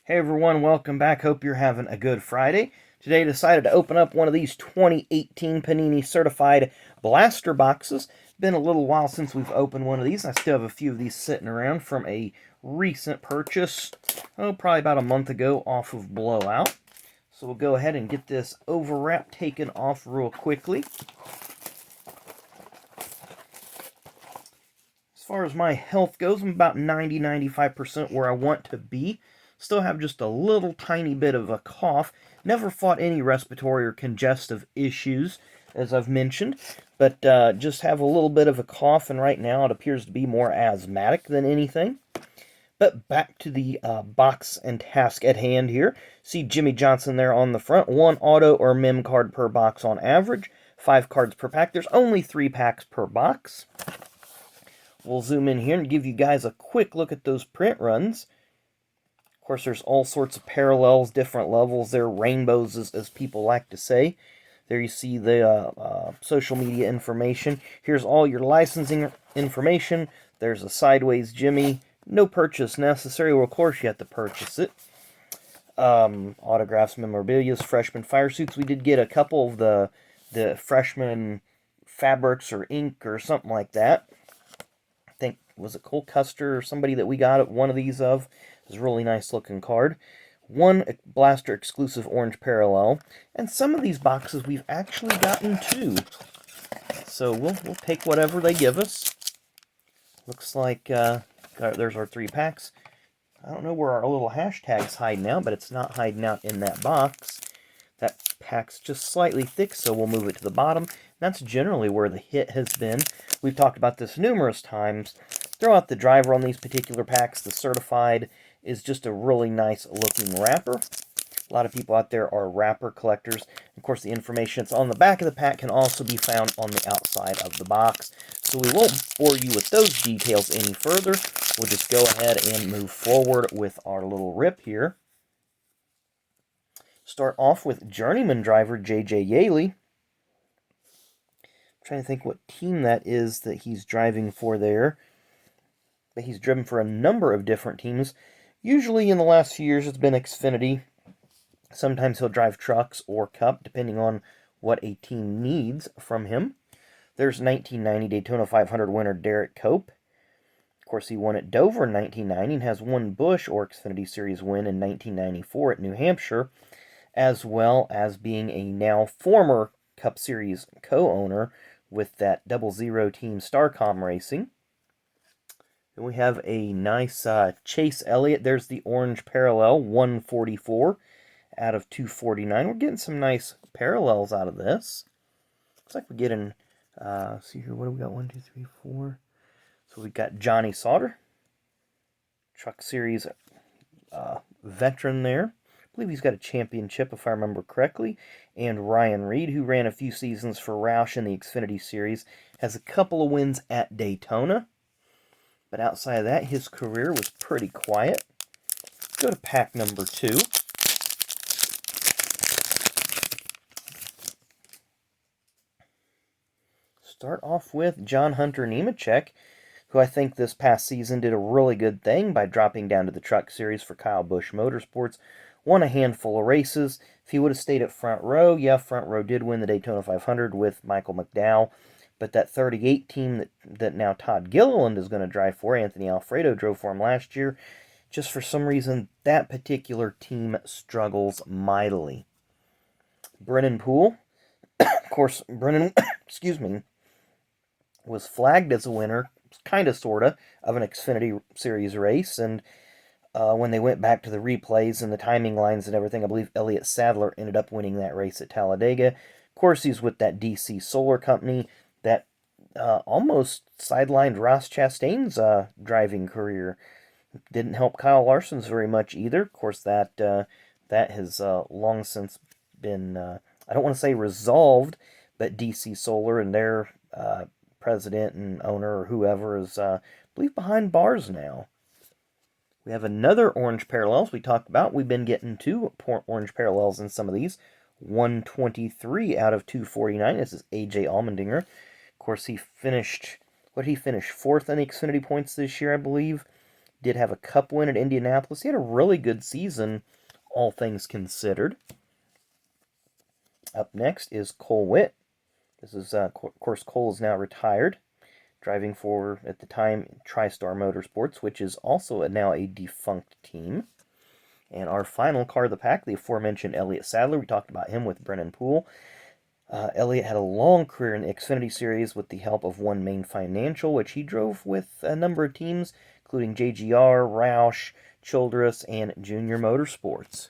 Hey everyone, welcome back. Hope you're having a good Friday. Today I decided to open up one of these 2018 Panini Certified Blaster boxes. Been a little while since we've opened one of these. I still have a few of these sitting around from a recent purchase, probably about a month ago off of Blowout. So we'll go ahead and get this overwrap taken off real quickly. As far as my health goes, I'm about 90-95% where I want to be. Still have just a little tiny bit of a cough. Never fought any respiratory or congestive issues, as I've mentioned, but just have a little bit of a cough, and right now it appears to be more asthmatic than anything. But back to the box and task at hand here. See Jimmy Johnson there on the front. 1 auto or mem card per box on average. 5 cards per pack. There's only 3 packs per box. We'll zoom in here and give you guys a quick look at those print runs. Of course, there's all sorts of parallels, different levels there, rainbows, as people like to say. There you see the social media information. Here's all your licensing information. There's a Sideways Jimmy. No purchase necessary. Well, of course, you have to purchase it. Autographs, memorabilia, freshman fire suits. We did get a couple of the freshman fabrics or ink or something like that. I think, was it Cole Custer or somebody that we got one of these of? It was a really nice looking card. 1 Blaster exclusive orange parallel. And some of these boxes we've actually gotten 2. So we'll take whatever they give us. Looks like there's our 3 packs. I don't know where our little hashtag's hiding out, but it's not hiding out in that box. That pack's just slightly thick, so we'll move it to the bottom. That's generally where the hit has been. We've talked about this numerous times. Throw out the driver on these particular packs. The certified is just a really nice looking wrapper. A lot of people out there are wrapper collectors. Of course, the information that's on the back of the pack can also be found on the outside of the box. So we won't bore you with those details any further. We'll just go ahead and move forward with our little rip here. Start off with journeyman driver J.J. Yaley. I'm trying to think what team that is that he's driving for there. But he's driven for a number of different teams. Usually in the last few years it's been Xfinity. Sometimes he'll drive trucks or Cup, depending on what a team needs from him. There's 1990 Daytona 500 winner Derek Cope. Of course, he won at Dover in 1990 and has one Busch or Xfinity Series win in 1994 at New Hampshire, as well as being a now former Cup Series co-owner with that 00 team Starcom Racing. Then we have a nice Chase Elliott. There's the orange parallel, 144 out of 249. We're getting some nice parallels out of this. Looks like we're getting, see here, what do we got? 1, 2, 3, 4. So we've got Johnny Sauter, Truck Series veteran there. I believe he's got a championship, if I remember correctly. And Ryan Reed, who ran a few seasons for Roush in the Xfinity Series, has a couple of wins at Daytona. But outside of that, his career was pretty quiet. Let's go to pack number 2. Start off with John Hunter Nemechek, who I think this past season did a really good thing by dropping down to the Truck Series for Kyle Busch Motorsports. Won a handful of races. If he would have stayed at front row, yeah, front row did win the Daytona 500 with Michael McDowell. But that 38 team that now Todd Gilliland is going to drive for, Anthony Alfredo drove for him last year, just for some reason, that particular team struggles mightily. Brennan Poole, of course, Brennan, excuse me, was flagged as a winner, kind of, sort of an Xfinity Series race, and when they went back to the replays and the timing lines and everything, I believe Elliott Sadler ended up winning that race at Talladega. Of course, he's with that DC Solar Company that almost sidelined Ross Chastain's driving career. Didn't help Kyle Larson's very much either. Of course, that has long since been, I don't want to say resolved, but DC Solar and their president and owner or whoever is, I believe, behind bars now. We have another orange parallels we talked about. We've been getting 2 orange parallels in some of these. 123 out of 249. This is A.J. Almandinger. Of course, he finished, what did he finish? 4th in the Xfinity points this year, I believe. did have a cup win at Indianapolis. He had a really good season, all things considered. Up next is Cole Witt. This is, of course, Cole is now retired, driving for, at the time, TriStar Motorsports, which is also now a defunct team. And our final car of the pack, the aforementioned Elliott Sadler. We talked about him with Brennan Poole. Elliott had a long career in the Xfinity Series with the help of One Main Financial, which he drove with a number of teams, including JGR, Roush, Childress, and Junior Motorsports.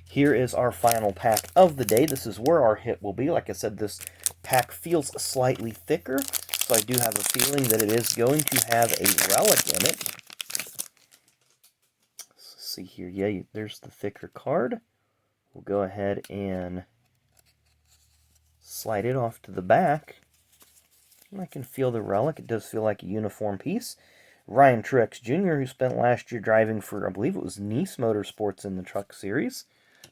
Here is our final pack of the day. This is where our hit will be. Like I said, this pack feels slightly thicker, so I do have a feeling that it is going to have a relic in it. Let's see here. Yeah, there's the thicker card. We'll go ahead and slide it off to the back. And I can feel the relic. It does feel like a uniform piece. Ryan Truex Jr., who spent last year driving for, I believe it was Nice Motorsports in the Truck Series.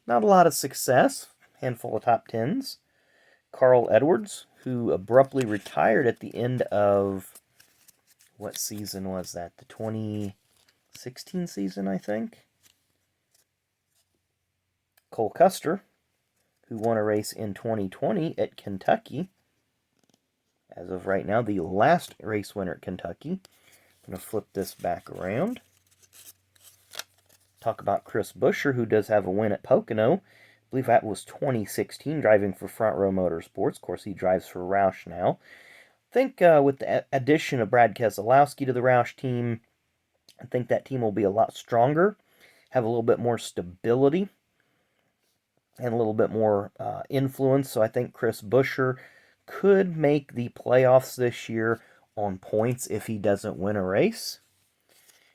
Not a lot of success. Handful of top tens. Carl Edwards, who abruptly retired at the end of, what season was that? The 2016 season, I think. Cole Custer, who won a race in 2020 at Kentucky. As of right now, the last race winner at Kentucky. I'm going to flip this back around. Talk about Chris Buescher, who does have a win at Pocono. I believe that was 2016, driving for Front Row Motorsports. Of course, he drives for Roush now. I think with the addition of Brad Keselowski to the Roush team, I think that team will be a lot stronger, have a little bit more stability, and a little bit more influence. So I think Chris Buescher could make the playoffs this year on points if he doesn't win a race.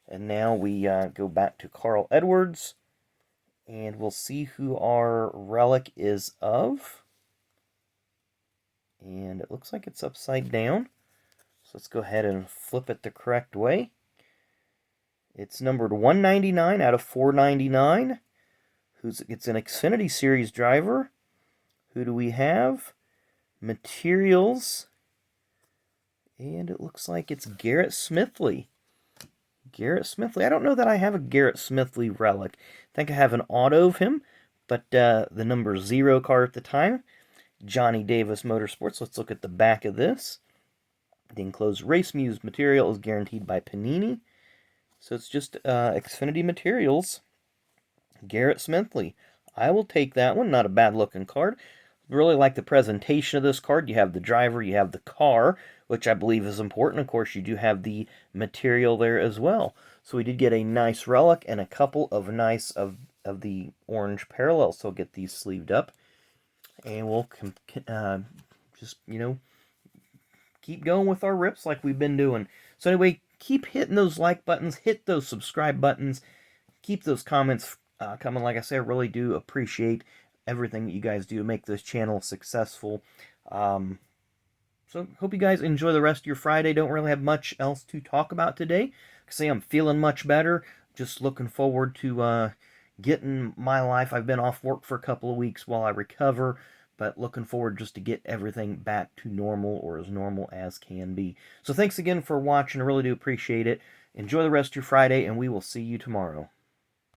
And now we go back to Carl Edwards, and we'll see who our relic is of. And it looks like it's upside down. So let's go ahead and flip it the correct way. It's numbered 199 out of 499. It's an Xfinity Series driver. Who do we have? Materials. And it looks like it's Garrett Smithley. Garrett Smithley. I don't know that I have a Garrett Smithley relic. I think I have an auto of him, but the number 0 car at the time. Johnny Davis Motorsports. Let's look at the back of this. The enclosed Race Muse material is guaranteed by Panini. So it's just Xfinity Materials. Garrett Smithley. I will take that one. Not a bad looking card. Really like the presentation of this card. You have the driver, you have the car, which I believe is important. Of course, you do have the material there as well. So we did get a nice relic and a couple of nice of the orange parallels. So I'll get these sleeved up. And we'll just, keep going with our rips like we've been doing. So anyway, keep hitting those like buttons, hit those subscribe buttons, keep those comments coming. Like I said, I really do appreciate everything that you guys do to make this channel successful. So hope you guys enjoy the rest of your Friday. Don't really have much else to talk about today. I'm feeling much better. Just looking forward to getting my life. I've been off work for a couple of weeks while I recover, but looking forward just to get everything back to normal, or as normal as can be. So thanks again for watching. I really do appreciate it. Enjoy the rest of your Friday, and we will see you tomorrow.